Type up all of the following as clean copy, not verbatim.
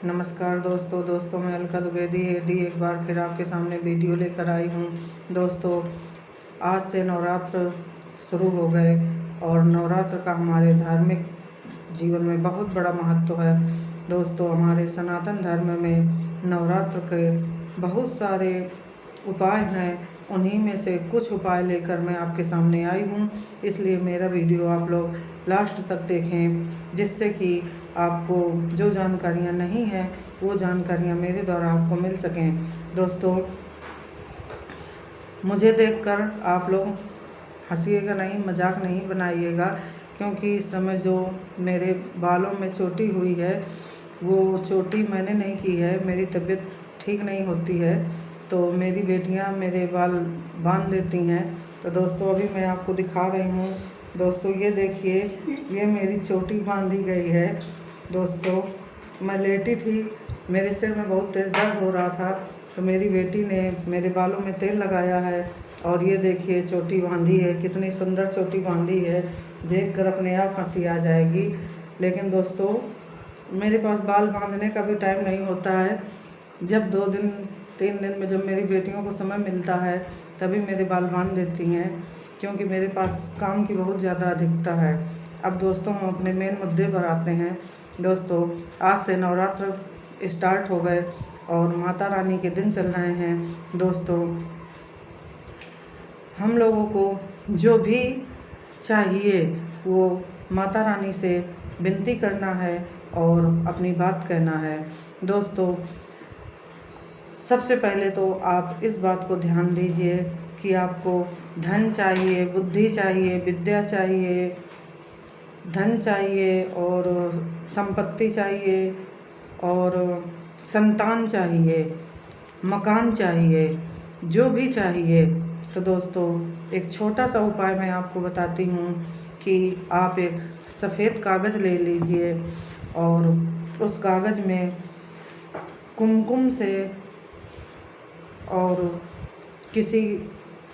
नमस्कार दोस्तों मैं अलका द्विवेदी एक बार फिर आपके सामने वीडियो लेकर आई हूँ। दोस्तों, आज से नवरात्र शुरू हो गए और नवरात्र का हमारे धार्मिक जीवन में बहुत बड़ा महत्व है। दोस्तों, हमारे सनातन धर्म में नवरात्र के बहुत सारे उपाय हैं, उन्हीं में से कुछ उपाय लेकर मैं आपके सामने आई हूँ। इसलिए मेरा वीडियो आप लोग लास्ट तक देखें, जिससे कि आपको जो जानकारियाँ नहीं हैं वो जानकारियाँ मेरे द्वारा आपको मिल सकें। दोस्तों, मुझे देखकर आप लोग हंसिएगा नहीं, मजाक नहीं बनाइएगा, क्योंकि इस समय जो मेरे बालों में चोटी हुई है वो चोटी मैंने नहीं की है। मेरी तबीयत ठीक नहीं होती है तो मेरी बेटियां मेरे बाल बांध देती हैं। तो दोस्तों, अभी मैं आपको दिखा रही हूँ। दोस्तों, ये देखिए, ये मेरी चोटी बांधी गई है। दोस्तों, मैं लेटी थी, मेरे सिर में बहुत तेज़ दर्द हो रहा था, तो मेरी बेटी ने मेरे बालों में तेल लगाया है और ये देखिए चोटी बांधी है। कितनी सुंदर चोटी बांधी है, देखकर अपने आप हंसी आ जाएगी। लेकिन दोस्तों, मेरे पास बाल बांधने का भी टाइम नहीं होता है। जब 2 दिन 3 दिन में जब मेरी बेटियों को समय मिलता है तभी मेरे बाल बांध देती हैं, क्योंकि मेरे पास काम की बहुत ज़्यादा अधिकता है। अब दोस्तों, हम अपने मेन मुद्दे पर आते हैं। दोस्तों, आज से नवरात्र स्टार्ट हो गए और माता रानी के दिन चल रहे हैं। दोस्तों, हम लोगों को जो भी चाहिए वो माता रानी से विनती करना है और अपनी बात कहना है। दोस्तों, सबसे पहले तो आप इस बात को ध्यान दीजिए कि आपको धन चाहिए, बुद्धि चाहिए, विद्या चाहिए, धन चाहिए और संपत्ति चाहिए और संतान चाहिए, मकान चाहिए, जो भी चाहिए। तो दोस्तों, एक छोटा सा उपाय मैं आपको बताती हूँ कि आप एक सफ़ेद कागज़ ले लीजिए और उस कागज़ में कुमकुम से और किसी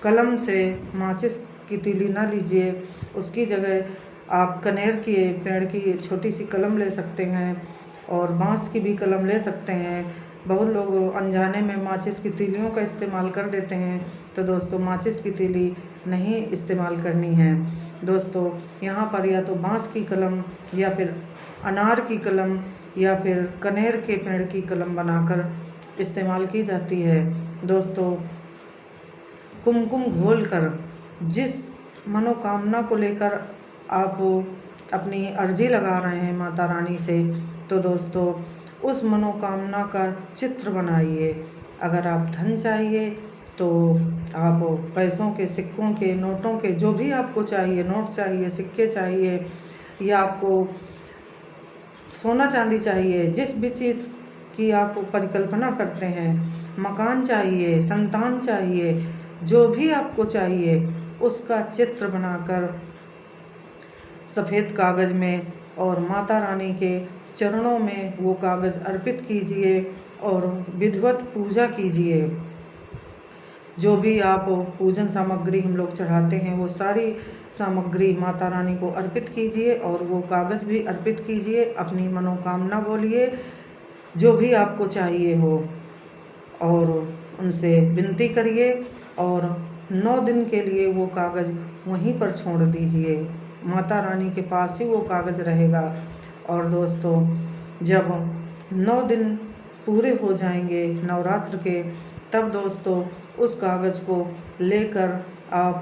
कलम से, माचिस की तीली ना लीजिए, उसकी जगह आप कनेर के पेड़ की छोटी सी कलम ले सकते हैं और बांस की भी कलम ले सकते हैं। बहुत लोग अनजाने में माचिस की तीलियों का इस्तेमाल कर देते हैं, तो दोस्तों माचिस की तीली नहीं इस्तेमाल करनी है। दोस्तों, यहाँ पर या तो बांस की कलम या फिर अनार की कलम या फिर कनेर के पेड़ की कलम बनाकर इस्तेमाल की जाती है। दोस्तों, कुमकुम घोलकर जिस मनोकामना को लेकर आप अपनी अर्जी लगा रहे हैं माता रानी से, तो दोस्तों उस मनोकामना का चित्र बनाइए। अगर आप धन चाहिए तो आप पैसों के, सिक्कों के, नोटों के, जो भी आपको चाहिए, नोट चाहिए, सिक्के चाहिए, या आपको सोना चांदी चाहिए, जिस भी चीज़ की आप परिकल्पना करते हैं, मकान चाहिए, संतान चाहिए, जो भी आपको चाहिए उसका चित्र बनाकर सफ़ेद कागज़ में और माता रानी के चरणों में वो कागज़ अर्पित कीजिए और विधिवत पूजा कीजिए। जो भी आप पूजन सामग्री हम लोग चढ़ाते हैं वो सारी सामग्री माता रानी को अर्पित कीजिए और वो कागज़ भी अर्पित कीजिए। अपनी मनोकामना बोलिए, जो भी आपको चाहिए हो, और उनसे विनती करिए और 9 दिन के लिए वो कागज़ वहीं पर छोड़ दीजिए। माता रानी के पास ही वो कागज़ रहेगा। और दोस्तों, जब 9 दिन पूरे हो जाएंगे नवरात्र के, तब दोस्तों उस कागज़ को लेकर आप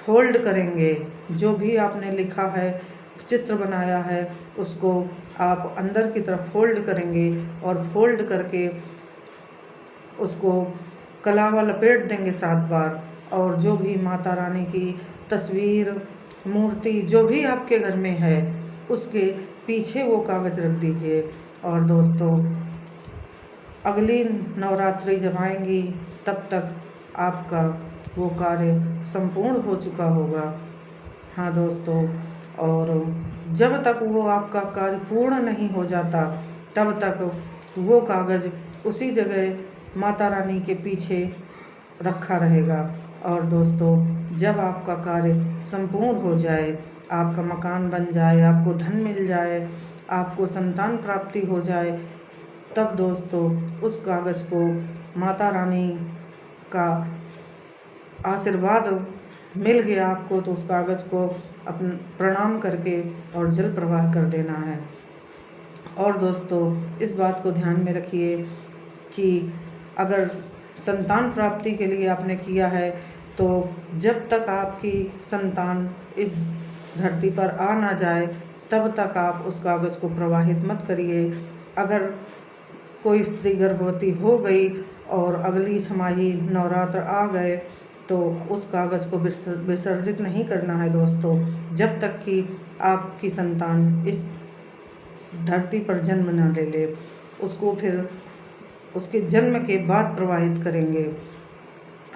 फोल्ड करेंगे। जो भी आपने लिखा है, चित्र बनाया है, उसको आप अंदर की तरफ फोल्ड करेंगे और फोल्ड करके उसको कलावा लपेट देंगे 7 बार। और जो भी माता रानी की तस्वीर, मूर्ति जो भी आपके घर में है, उसके पीछे वो कागज़ रख दीजिए। और दोस्तों, अगली नवरात्रि जब आएंगी तब तक आपका वो कार्य संपूर्ण हो चुका होगा। हाँ दोस्तों, और जब तक वो आपका कार्य पूर्ण नहीं हो जाता तब तक वो कागज़ उसी जगह माता रानी के पीछे रखा रहेगा। और दोस्तों, जब आपका कार्य संपूर्ण हो जाए, आपका मकान बन जाए, आपको धन मिल जाए, आपको संतान प्राप्ति हो जाए, तब दोस्तों उस कागज़ को माता रानी का आशीर्वाद मिल गया आपको, तो उस कागज़ को अपन प्रणाम करके और जल प्रवाह कर देना है। और दोस्तों इस बात को ध्यान में रखिए कि अगर संतान प्राप्ति के लिए आपने किया है, तो जब तक आपकी संतान इस धरती पर आ ना जाए तब तक आप उस कागज़ को प्रवाहित मत करिए। अगर कोई स्त्री गर्भवती हो गई और अगली छमाही नवरात्र आ गए तो उस कागज़ को विसर्जित नहीं करना है दोस्तों, जब तक कि आपकी संतान इस धरती पर जन्म न ले ले। उसको फिर उसके जन्म के बाद प्रवाहित करेंगे।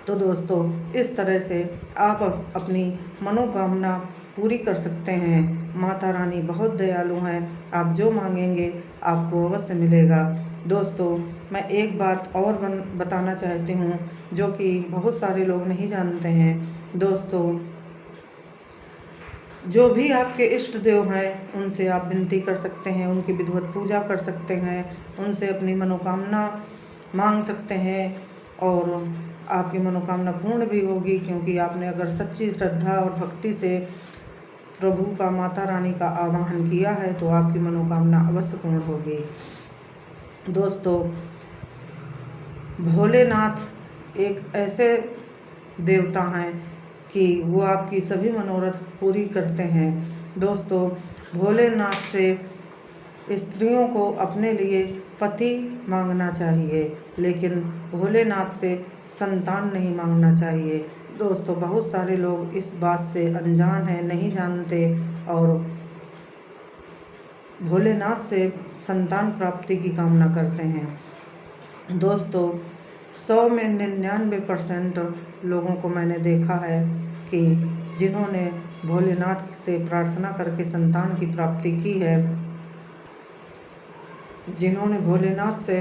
तो दोस्तों इस तरह से आप अपनी मनोकामना पूरी कर सकते हैं। माता रानी बहुत दयालु हैं, आप जो मांगेंगे आपको अवश्य मिलेगा। दोस्तों मैं एक बात और बताना चाहती हूँ जो कि बहुत सारे लोग नहीं जानते हैं। दोस्तों जो भी आपके इष्ट देव हैं उनसे आप विनती कर सकते हैं, उनकी विधिवत पूजा कर सकते हैं, उनसे अपनी मनोकामना मांग सकते हैं और आपकी मनोकामना पूर्ण भी होगी, क्योंकि आपने अगर सच्ची श्रद्धा और भक्ति से प्रभु का, माता रानी का आवाहन किया है तो आपकी मनोकामना अवश्य पूर्ण होगी। दोस्तों भोलेनाथ एक ऐसे देवता हैं कि वो आपकी सभी मनोरथ पूरी करते हैं। दोस्तों भोलेनाथ से स्त्रियों को अपने लिए पति मांगना चाहिए, लेकिन भोलेनाथ से संतान नहीं मांगना चाहिए। दोस्तों बहुत सारे लोग इस बात से अनजान हैं, नहीं जानते और भोलेनाथ से संतान प्राप्ति की कामना करते हैं। दोस्तों 100 में 99% लोगों को मैंने देखा है कि जिन्होंने भोलेनाथ से प्रार्थना करके संतान की प्राप्ति की है, जिन्होंने भोलेनाथ से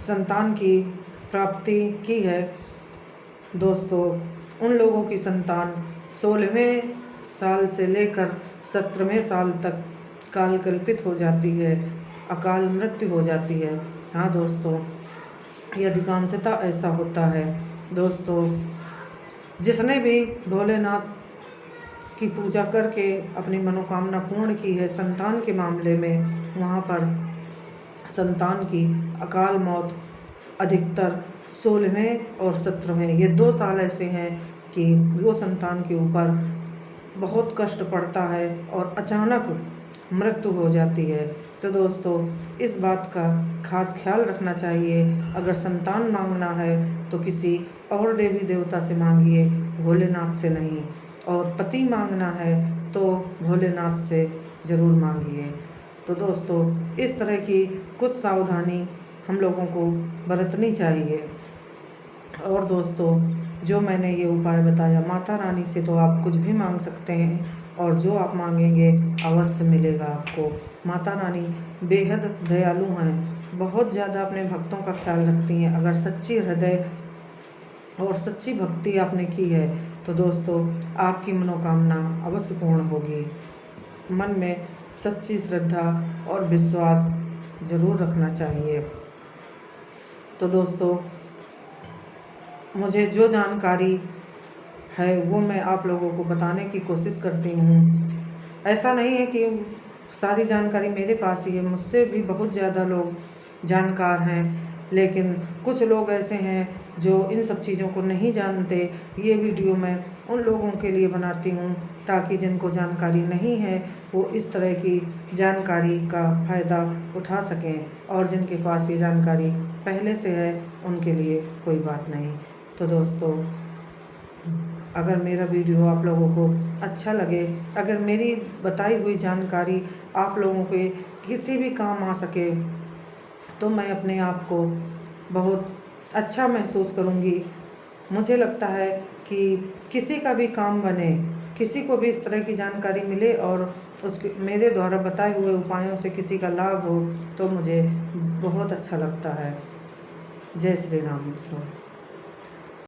संतान की प्राप्ति की है, दोस्तों उन लोगों की संतान 16वें साल से लेकर 17वें साल तक कालकल्पित हो जाती है, अकाल मृत्यु हो जाती है। हाँ दोस्तों ये अधिकांशतः ऐसा होता है। दोस्तों जिसने भी भोलेनाथ की पूजा करके अपनी मनोकामना पूर्ण की है संतान के मामले में, वहाँ पर संतान की अकाल मौत अधिकतर 16वें और 17वें ये 2 साल ऐसे हैं कि वो संतान के ऊपर बहुत कष्ट पड़ता है और अचानक मृत्यु हो जाती है। तो दोस्तों इस बात का खास ख्याल रखना चाहिए। अगर संतान मांगना है तो किसी और देवी देवता से मांगिए, भोलेनाथ से नहीं। और पति मांगना है तो भोलेनाथ से ज़रूर मांगिए। तो दोस्तों इस तरह की कुछ सावधानी हम लोगों को बरतनी चाहिए। और दोस्तों जो मैंने ये उपाय बताया, माता रानी से तो आप कुछ भी मांग सकते हैं और जो आप मांगेंगे अवश्य मिलेगा आपको। माता रानी बेहद दयालु हैं, बहुत ज़्यादा अपने भक्तों का ख्याल रखती हैं। अगर सच्ची हृदय और सच्ची भक्ति आपने की है तो दोस्तों आपकी मनोकामना अवश्य पूर्ण होगी। मन में सच्ची श्रद्धा और विश्वास ज़रूर रखना चाहिए। तो दोस्तों मुझे जो जानकारी है वो मैं आप लोगों को बताने की कोशिश करती हूँ। ऐसा नहीं है कि सारी जानकारी मेरे पास ही है, मुझसे भी बहुत ज़्यादा लोग जानकार हैं, लेकिन कुछ लोग ऐसे हैं जो इन सब चीज़ों को नहीं जानते। ये वीडियो मैं उन लोगों के लिए बनाती हूँ ताकि जिनको जानकारी नहीं है वो इस तरह की जानकारी का फ़ायदा उठा सकें, और जिनके पास ये जानकारी पहले से है उनके लिए कोई बात नहीं। तो दोस्तों अगर मेरा वीडियो आप लोगों को अच्छा लगे, अगर मेरी बताई हुई जानकारी आप लोगों के किसी भी काम आ सके, तो मैं अपने आप को बहुत अच्छा महसूस करूँगी। मुझे लगता है कि किसी का भी काम बने, किसी को भी इस तरह की जानकारी मिले और उसके मेरे द्वारा बताए हुए उपायों से किसी का लाभ हो, तो मुझे बहुत अच्छा लगता है। जय श्री राम मित्रों।